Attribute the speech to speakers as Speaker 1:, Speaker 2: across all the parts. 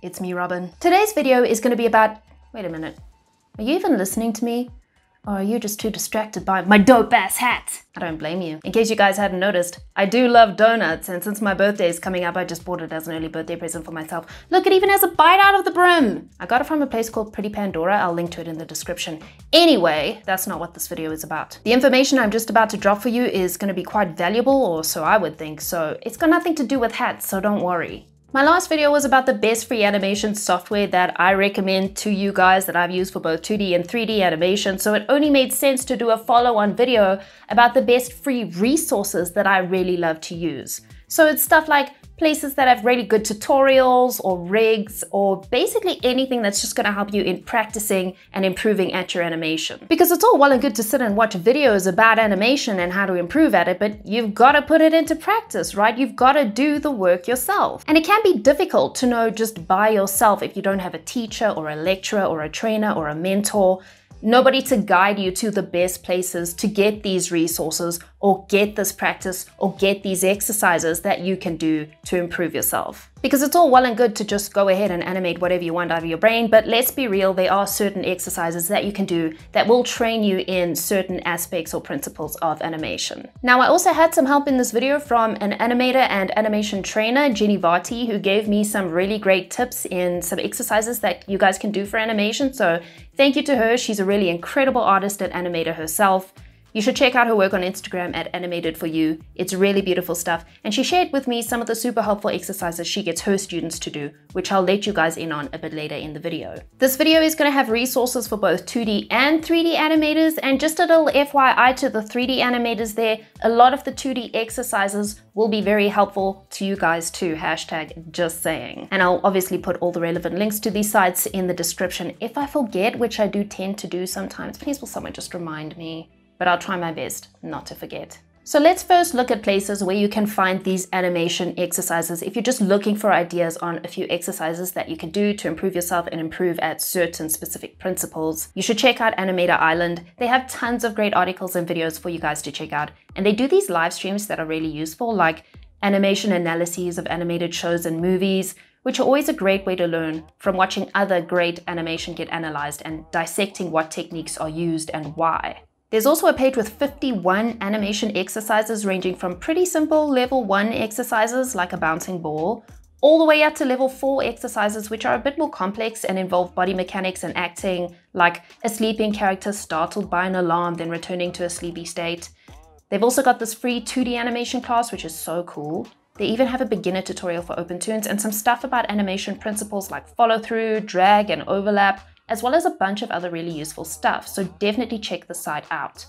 Speaker 1: it's me, Robin. Today's video is going to be about... Wait a minute. Are you even listening to me? Or are you just too distracted by my dope-ass hat? I don't blame you. In case you guys hadn't noticed, I do love donuts, and since my birthday is coming up, I just bought it as an early birthday present for myself. Look, it even has a bite out of the brim! I got it from a place called Pretty Pandora. I'll link to it in the description. Anyway, that's not what this video is about. The information I'm just about to drop for you is going to be quite valuable, or so I would think, so it's got nothing to do with hats, so don't worry. My last video was about the best free animation software that I recommend to you guys that I've used for both 2D and 3D animation, so it only made sense to do a follow-on video about the best free resources that I really love to use. So it's stuff like places that have really good tutorials or rigs or basically anything that's just going to help you in practicing and improving at your animation. Because it's all well and good to sit and watch videos about animation and how to improve at it, but you've got to put it into practice, right? You've got to do the work yourself. And it can be difficult to know just by yourself if you don't have a teacher or a lecturer or a trainer or a mentor. Nobody to guide you to the best places to get these resources or get this practice or get these exercises that you can do to improve yourself. Because it's all well and good to just go ahead and animate whatever you want out of your brain, but let's be real, there are certain exercises that you can do that will train you in certain aspects or principles of animation. Now, I also had some help in this video from an animator and animation trainer, Jenny Vati, who gave me some really great tips in some exercises that you guys can do for animation. So thank you to her. She's a really incredible artist and animator herself. You should check out her work on Instagram at Animated4You. It's really beautiful stuff, and she shared with me some of the super helpful exercises she gets her students to do, which I'll let you guys in on a bit later in the video. This video is going to have resources for both 2D and 3D animators, and just a little FYI to the 3D animators there, a lot of the 2D exercises will be very helpful to you guys too, hashtag just saying. And I'll obviously put all the relevant links to these sites in the description. If I forget, which I do tend to do sometimes, please will someone just remind me. But I'll try my best not to forget. So let's first look at places where you can find these animation exercises if you're just looking for ideas on a few exercises that you can do to improve yourself and improve at certain specific principles. You should check out Animator Island. They have tons of great articles and videos for you guys to check out. And they do these live streams that are really useful, like animation analyses of animated shows and movies, which are always a great way to learn from watching other great animation get analyzed and dissecting what techniques are used and why. There's also a page with 51 animation exercises ranging from pretty simple level 1 exercises like a bouncing ball, all the way up to level 4 exercises which are a bit more complex and involve body mechanics and acting, like a sleeping character startled by an alarm then returning to a sleepy state. They've also got this free 2D animation class, which is so cool. They even have a beginner tutorial for OpenToonz and some stuff about animation principles like follow through, drag and overlap, as well as a bunch of other really useful stuff, so definitely check the site out.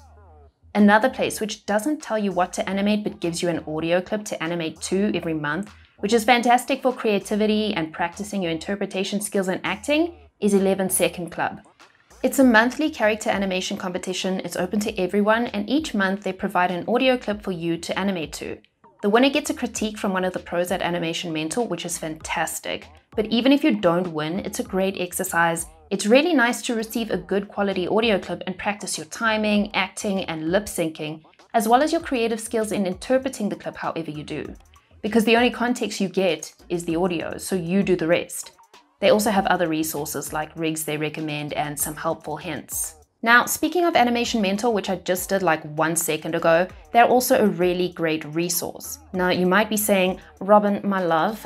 Speaker 1: Another place which doesn't tell you what to animate but gives you an audio clip to animate to every month, which is fantastic for creativity and practicing your interpretation skills and acting, is 11 Second Club. It's a monthly character animation competition, it's open to everyone, and each month they provide an audio clip for you to animate to. The winner gets a critique from one of the pros at Animation Mentor, which is fantastic. But even if you don't win, it's a great exercise. It's really nice to receive a good quality audio clip and practice your timing, acting, and lip syncing, as well as your creative skills in interpreting the clip however you do. Because the only context you get is the audio, so you do the rest. They also have other resources like rigs they recommend and some helpful hints. Now, speaking of Animation Mentor, which I just did like 1 second ago, they're also a really great resource. Now, you might be saying, Robin, my love,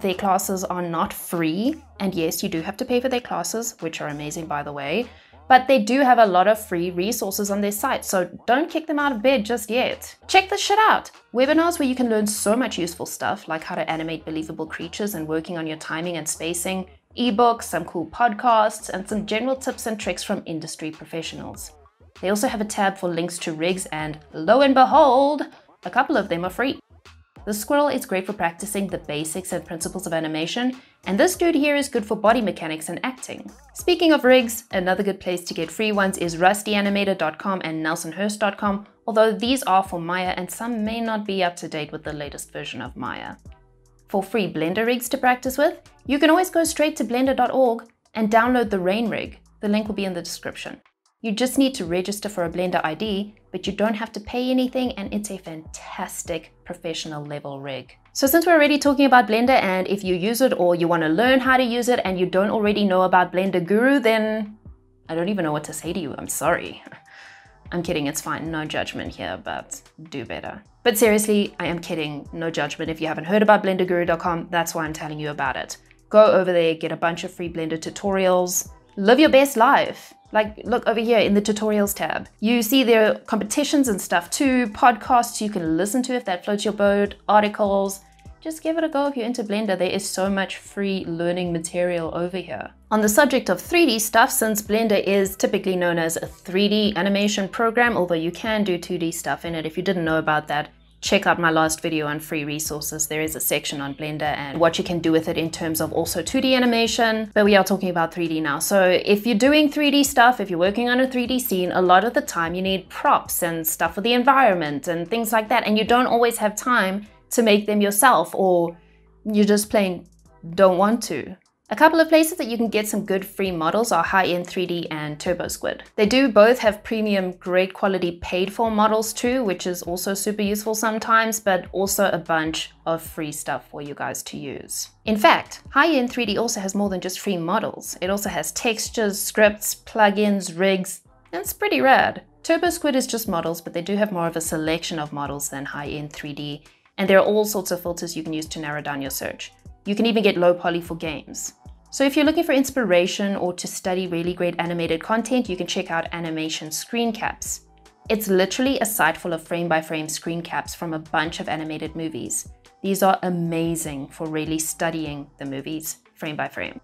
Speaker 1: their classes are not free. And yes, you do have to pay for their classes, which are amazing, by the way. But they do have a lot of free resources on their site, so don't kick them out of bed just yet. Check this shit out. Webinars where you can learn so much useful stuff, like how to animate believable creatures and working on your timing and spacing, ebooks, some cool podcasts, and some general tips and tricks from industry professionals. They also have a tab for links to rigs, and lo and behold, a couple of them are free. The squirrel is great for practicing the basics and principles of animation, and this dude here is good for body mechanics and acting. Speaking of rigs, another good place to get free ones is rustyanimator.com and nelsonhurst.com, although these are for Maya and some may not be up to date with the latest version of Maya. For free Blender rigs to practice with, you can always go straight to blender.org and download the Rain rig. The link will be in the description. You just need to register for a Blender ID, but you don't have to pay anything, and it's a fantastic professional level rig. So since we're already talking about Blender, and if you use it or you want to learn how to use it and you don't already know about Blender Guru, then I don't even know what to say to you. I'm sorry. I'm kidding, it's fine, no judgment here, but do better. But seriously, I am kidding, no judgment. If you haven't heard about blenderguru.com, that's why I'm telling you about it. Go over there, get a bunch of free Blender tutorials, live your best life. Like, look over here in the tutorials tab. You see there are competitions and stuff too, podcasts you can listen to if that floats your boat, articles. Just give it a go if you're into Blender. There is so much free learning material over here. On the subject of 3D stuff, since Blender is typically known as a 3D animation program, although you can do 2D stuff in it. If you didn't know about that, check out my last video on free resources. There is a section on Blender and what you can do with it in terms of also 2D animation, but we are talking about 3D now. So if you're doing 3D stuff, if you're working on a 3D scene, a lot of the time you need props and stuff for the environment and things like that, and you don't always have time to make them yourself, or you just plain don't want to. A couple of places that you can get some good free models are Hi-End3D and TurboSquid. They do both have premium, great quality paid for models too, which is also super useful sometimes, but also a bunch of free stuff for you guys to use. In fact, Hi-End3D also has more than just free models. It also has textures, scripts, plugins, rigs, and it's pretty rad. TurboSquid is just models, but they do have more of a selection of models than Hi-End3D, and there are all sorts of filters you can use to narrow down your search. You can even get low poly for games. So if you're looking for inspiration or to study really great animated content, you can check out Animation Screen Caps. It's literally a site full of frame-by-frame screen caps from a bunch of animated movies. These are amazing for really studying the movies frame by frame.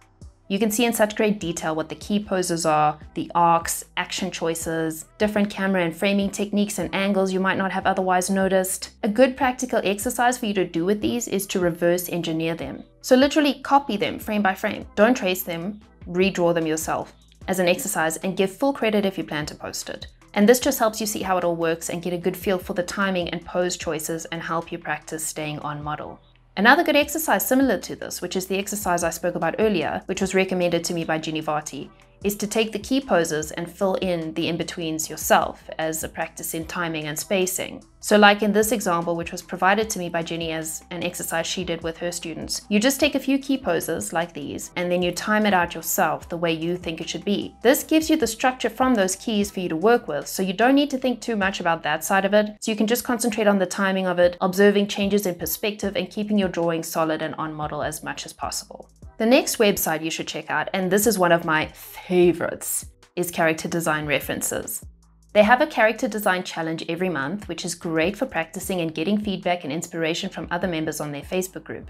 Speaker 1: You can see in such great detail what the key poses are, the arcs, action choices, different camera and framing techniques and angles you might not have otherwise noticed. A good practical exercise for you to do with these is to reverse engineer them. So literally copy them frame by frame. Don't trace them, redraw them yourself as an exercise and give full credit if you plan to post it. And this just helps you see how it all works and get a good feel for the timing and pose choices and help you practice staying on model. Another good exercise similar to this, which is the exercise I spoke about earlier, which was recommended to me by Ginny Varty, is to take the key poses and fill in the in-betweens yourself as a practice in timing and spacing. So like in this example, which was provided to me by Ginny as an exercise she did with her students, you just take a few key poses like these, and then you time it out yourself the way you think it should be. This gives you the structure from those keys for you to work with, so you don't need to think too much about that side of it. So you can just concentrate on the timing of it, observing changes in perspective, and keeping your drawing solid and on model as much as possible. The next website you should check out, and this is one of my favorites, is Character Design References. They have a character design challenge every month, which is great for practicing and getting feedback and inspiration from other members on their Facebook group.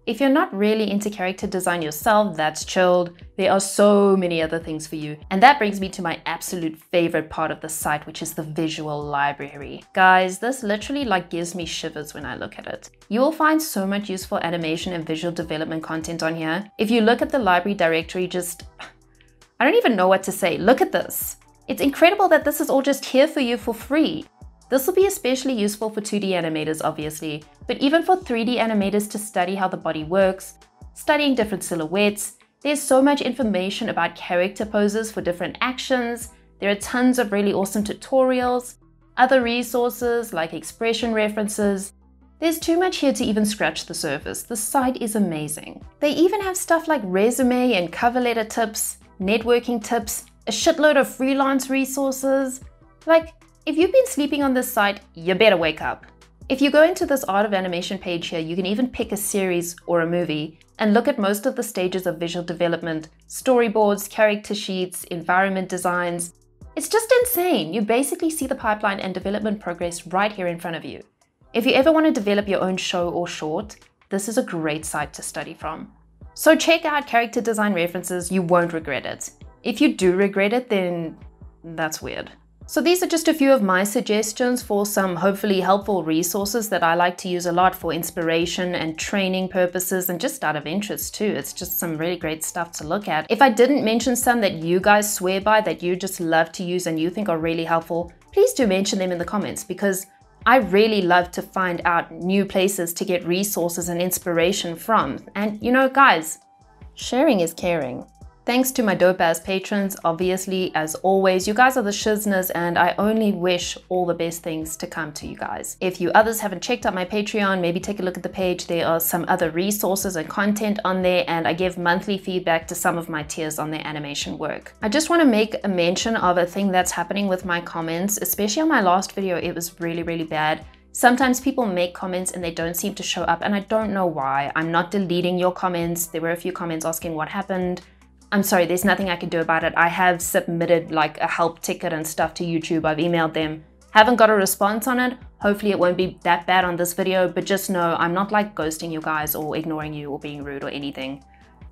Speaker 1: If you're not really into character design yourself, that's chilled. There are so many other things for you. And that brings me to my absolute favorite part of the site, which is the visual library. Guys, this literally gives me shivers when I look at it. You will find so much useful animation and visual development content on here. If you look at the library directory, I don't even know what to say. Look at this. It's incredible that this is all just here for you for free. This will be especially useful for 2D animators, obviously, but even for 3D animators to study how the body works, studying different silhouettes. There's so much information about character poses for different actions. There are tons of really awesome tutorials, other resources like expression references. There's too much here to even scratch the surface. The site is amazing. They even have stuff like resume and cover letter tips, networking tips, a shitload of freelance resources. If you've been sleeping on this site, you better wake up. If you go into this Art of Animation page here, you can even pick a series or a movie and look at most of the stages of visual development, storyboards, character sheets, environment designs. It's just insane. You basically see the pipeline and development progress right here in front of you. If you ever want to develop your own show or short, this is a great site to study from. So check out Character Design References, you won't regret it. If you do regret it, then that's weird. So these are just a few of my suggestions for some hopefully helpful resources that I like to use a lot for inspiration and training purposes and just out of interest too. It's just some really great stuff to look at. If I didn't mention some that you guys swear by, that you just love to use and you think are really helpful, please do mention them in the comments, because I really love to find out new places to get resources and inspiration from. And you know, guys, sharing is caring. Thanks to my dope-ass patrons, obviously, as always. You guys are the shizners, and I only wish all the best things to come to you guys. If you others haven't checked out my Patreon, maybe take a look at the page. There are some other resources and content on there, and I give monthly feedback to some of my tiers on their animation work. I just want to make a mention of a thing that's happening with my comments, especially on my last video. It was really, really bad. Sometimes people make comments and they don't seem to show up, and I don't know why. I'm not deleting your comments. There were a few comments asking what happened. I'm sorry, there's nothing I can do about it. I have submitted like a help ticket and stuff to YouTube. I've emailed them. Haven't got a response on it. Hopefully it won't be that bad on this video, but just know I'm not like ghosting you guys or ignoring you or being rude or anything.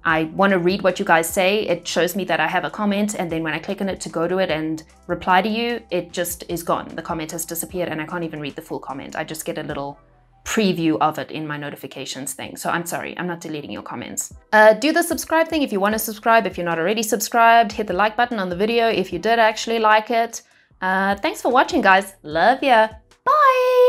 Speaker 1: I want to read what you guys say. It shows me that I have a comment, and then when I click on it to go to it and reply to you, it just is gone. The comment has disappeared and I can't even read the full comment. I just get a little preview of it in my notifications thing. So I'm sorry, I'm not deleting your comments. Do the subscribe thing if you want to subscribe. If you're not already subscribed, hit the like button on the video if you did actually like it. Thanks for watching, guys. Love ya. Bye.